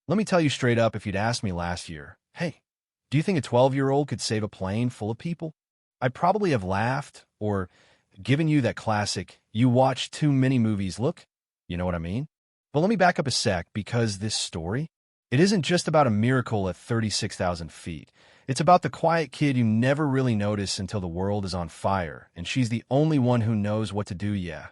Let me tell you straight up, if you'd asked me last year, hey, do you think a 12-year-old could save a plane full of people? I'd probably have laughed or given you that classic, you watch too many movies look. You know what I mean? But let me back up a sec, because this story, it isn't just about a miracle at 36,000 feet. It's about the quiet kid you never really notice until the world is on fire, and she's the only one who knows what to do. Yeah,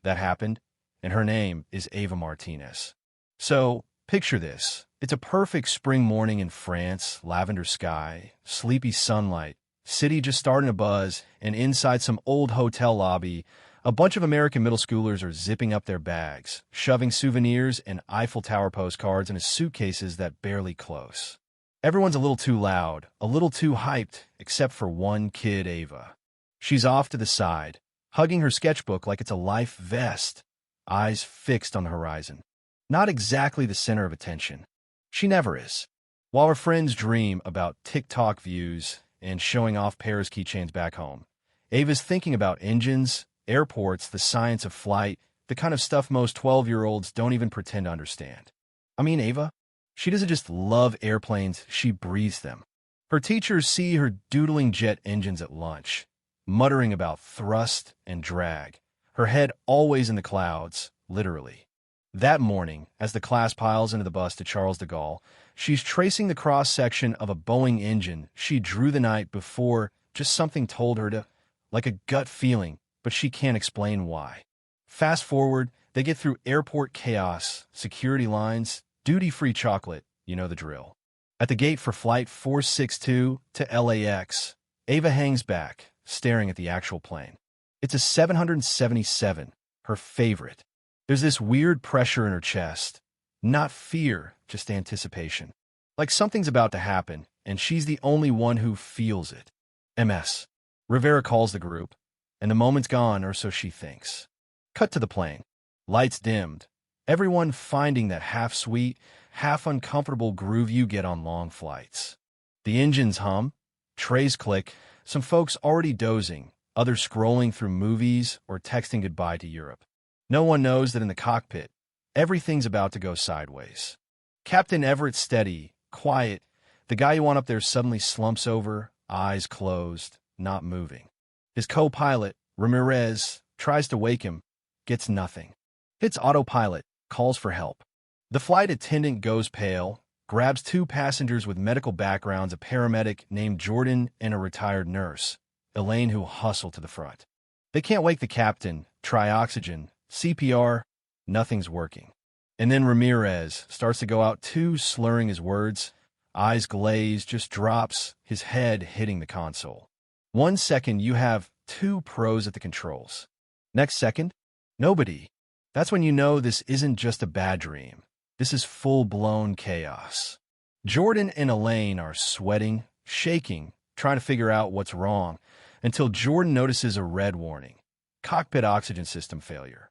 that happened, and her name is Ava Martinez. So, picture this. It's a perfect spring morning in France, lavender sky, sleepy sunlight, city just starting to buzz, and inside some old hotel lobby, a bunch of American middle schoolers are zipping up their bags, shoving souvenirs and Eiffel Tower postcards into suitcases that barely close. Everyone's a little too loud, a little too hyped, except for one kid, Ava. She's off to the side, hugging her sketchbook like it's a life vest, eyes fixed on the horizon. Not exactly the center of attention. She never is. While her friends dream about TikTok views and showing off Paris keychains back home, Ava's thinking about engines, airports, the science of flight, the kind of stuff most 12-year-olds don't even pretend to understand. I mean, Ava, she doesn't just love airplanes, she breathes them. Her teachers see her doodling jet engines at lunch, muttering about thrust and drag, her head always in the clouds, literally. That morning, as the class piles into the bus to Charles de Gaulle, she's tracing the cross-section of a Boeing engine she drew the night before. Just something told her to, like a gut feeling, but she can't explain why. Fast forward, they get through airport chaos, security lines, duty-free chocolate, you know the drill. At the gate for Flight 462 to LAX, Ava hangs back, staring at the actual plane. It's a 777, her favorite. There's this weird pressure in her chest. Not fear, just anticipation. Like something's about to happen, and she's the only one who feels it. MS. Rivera calls the group, and the moment's gone, or so she thinks. Cut to the plane. Lights dimmed. Everyone finding that half-sweet, half-uncomfortable groove you get on long flights. The engines hum. Trays click. Some folks already dozing, others scrolling through movies or texting goodbye to Europe. No one knows that in the cockpit, everything's about to go sideways. Captain Everett's steady, quiet. The guy you want up there suddenly slumps over, eyes closed, not moving. His co-pilot, Ramirez, tries to wake him, gets nothing. Hits autopilot, calls for help. The flight attendant goes pale, grabs two passengers with medical backgrounds, a paramedic named Jordan and a retired nurse, Elaine, who hustle to the front. They can't wake the captain, try oxygen, CPR, nothing's working. And then Ramirez starts to go out too, slurring his words, eyes glazed, just drops, his head hitting the console. 1 second, you have two pros at the controls. Next second, nobody. That's when you know this isn't just a bad dream. This is full-blown chaos. Jordan and Elaine are sweating, shaking, trying to figure out what's wrong, until Jordan notices a red warning. Cockpit oxygen system failure.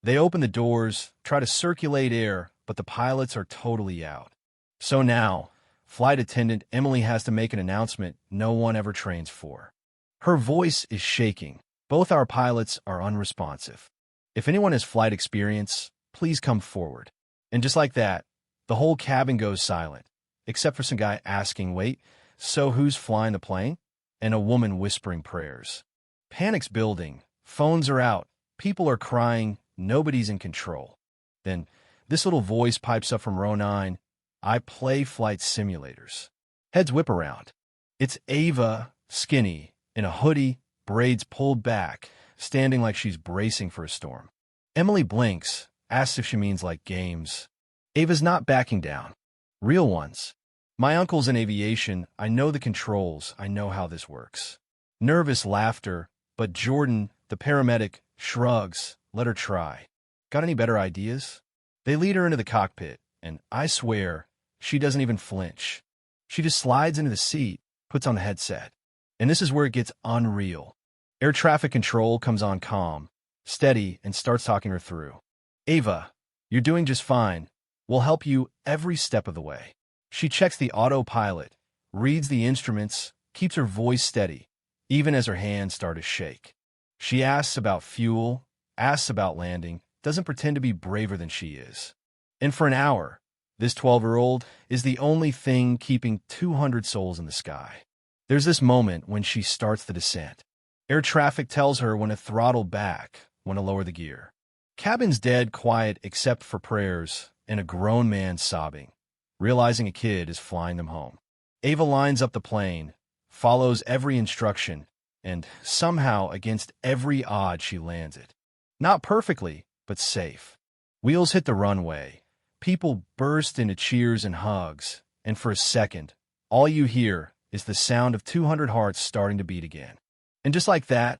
They open the doors, try to circulate air, but the pilots are totally out. So now, flight attendant Emily has to make an announcement no one ever trains for. Her voice is shaking. Both our pilots are unresponsive. If anyone has flight experience, please come forward. And just like that, the whole cabin goes silent, except for some guy asking, wait, so who's flying the plane? And a woman whispering prayers. Panic's building. Phones are out. People are crying. Nobody's in control. Then this little voice pipes up from row 9. I play flight simulators. Heads whip around. It's Ava, skinny, in a hoodie, braids pulled back, standing like she's bracing for a storm. Emily blinks, asks if she means like games. Ava's not backing down. Real ones. My uncle's in aviation. I know the controls. I know how this works. Nervous laughter, but Jordan, the paramedic, shrugs. Let her try. Got any better ideas? They lead her into the cockpit, and I swear, she doesn't even flinch. She just slides into the seat, puts on the headset. And this is where it gets unreal. Air traffic control comes on calm, steady, and starts talking her through. Ava, you're doing just fine. We'll help you every step of the way. She checks the autopilot, reads the instruments, keeps her voice steady, even as her hands start to shake. She asks about fuel, asks about landing, doesn't pretend to be braver than she is. And for an hour, This 12-year-old is the only thing keeping 200 souls in the sky. There's this moment when she starts the descent. Air traffic tells her when to throttle back, when to lower the gear. Cabin's dead quiet except for prayers and a grown man sobbing, realizing a kid is flying them home. Ava lines up the plane, follows every instruction, and somehow, against every odd, she lands it. Not perfectly, but safe. Wheels hit the runway. People burst into cheers and hugs, and for a second, all you hear is the sound of 200 hearts starting to beat again. And just like that,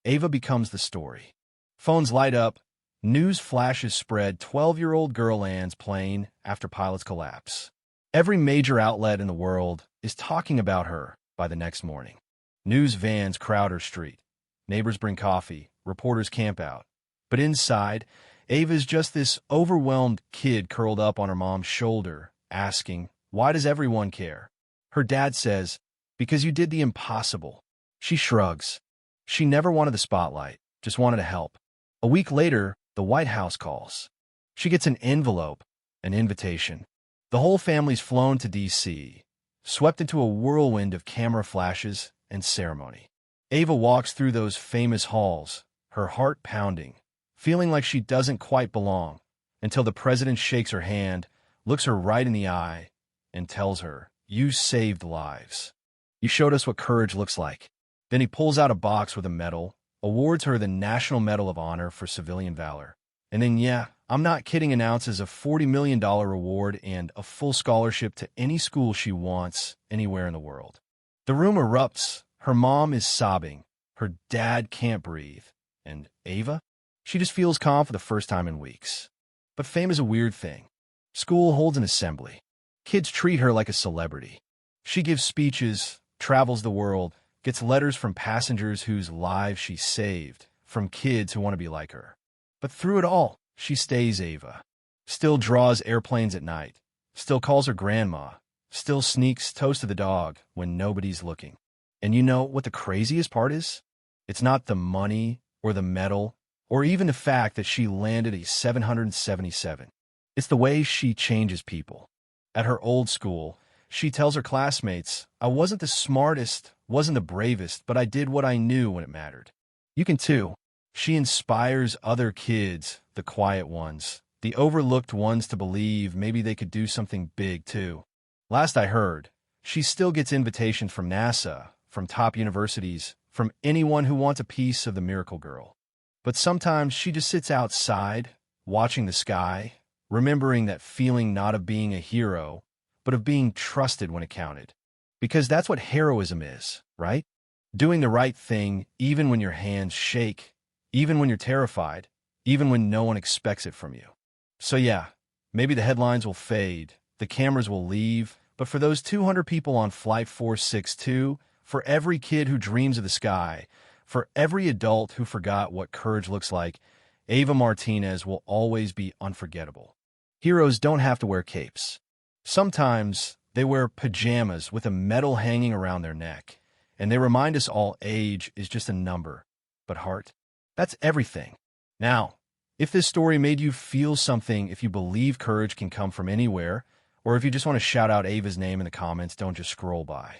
Ava becomes the story. Phones light up, news flashes spread, 12-year-old girl lands plane after pilots collapse. Every major outlet in the world is talking about her by the next morning. News vans crowd her street. Neighbors bring coffee, reporters camp out. But inside, Ava's just this overwhelmed kid curled up on her mom's shoulder, asking, "Why does everyone care?" Her dad says, "Because you did the impossible." She shrugs. She never wanted the spotlight, just wanted to help. A week later, the White House calls. She gets an envelope, an invitation. The whole family's flown to D.C., swept into a whirlwind of camera flashes and ceremony. Ava walks through those famous halls, her heart pounding, feeling like she doesn't quite belong, until the president shakes her hand, looks her right in the eye, and tells her, "You saved lives. You showed us what courage looks like." Then he pulls out a box with a medal, awards her the National Medal of Honor for Civilian Valor. And then, yeah, I'm not kidding, announces a $40 million reward and a full scholarship to any school she wants anywhere in the world. The room erupts. Her mom is sobbing. Her dad can't breathe. And Ava? She just feels calm for the first time in weeks. But fame is a weird thing. School holds an assembly. Kids treat her like a celebrity. She gives speeches, travels the world, gets letters from passengers whose lives she saved, from kids who want to be like her. But through it all, she stays Ava. Still draws airplanes at night. Still calls her grandma. Still sneaks toast to the dog when nobody's looking. And you know what the craziest part is? It's not the money or the medal or even the fact that she landed a 777. It's the way she changes people. At her old school, she tells her classmates, "I wasn't the smartest, wasn't the bravest, but I did what I knew when it mattered." You can too. She inspires other kids, the quiet ones, the overlooked ones, to believe maybe they could do something big too. Last I heard, she still gets invitations from NASA, from top universities, from anyone who wants a piece of the miracle girl. But sometimes she just sits outside, watching the sky, remembering that feeling not of being a hero, but of being trusted when it counted. Because that's what heroism is, right? Doing the right thing even when your hands shake, even when you're terrified, even when no one expects it from you. So yeah, maybe the headlines will fade, the cameras will leave, but for those 200 people on Flight 462, for every kid who dreams of the sky, for every adult who forgot what courage looks like, Ava Martinez will always be unforgettable. Heroes don't have to wear capes. Sometimes they wear pajamas with a medal hanging around their neck, and they remind us all age is just a number, but heart, that's everything. Now, if this story made you feel something, if you believe courage can come from anywhere, or if you just want to shout out Ava's name in the comments, don't just scroll by.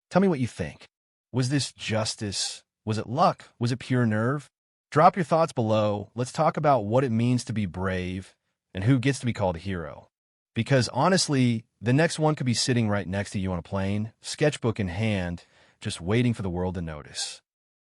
Tell me what you think. Was this justice? Was it luck? Was it pure nerve? Drop your thoughts below. Let's talk about what it means to be brave and who gets to be called a hero. Because honestly, the next one could be sitting right next to you on a plane, sketchbook in hand, just waiting for the world to notice.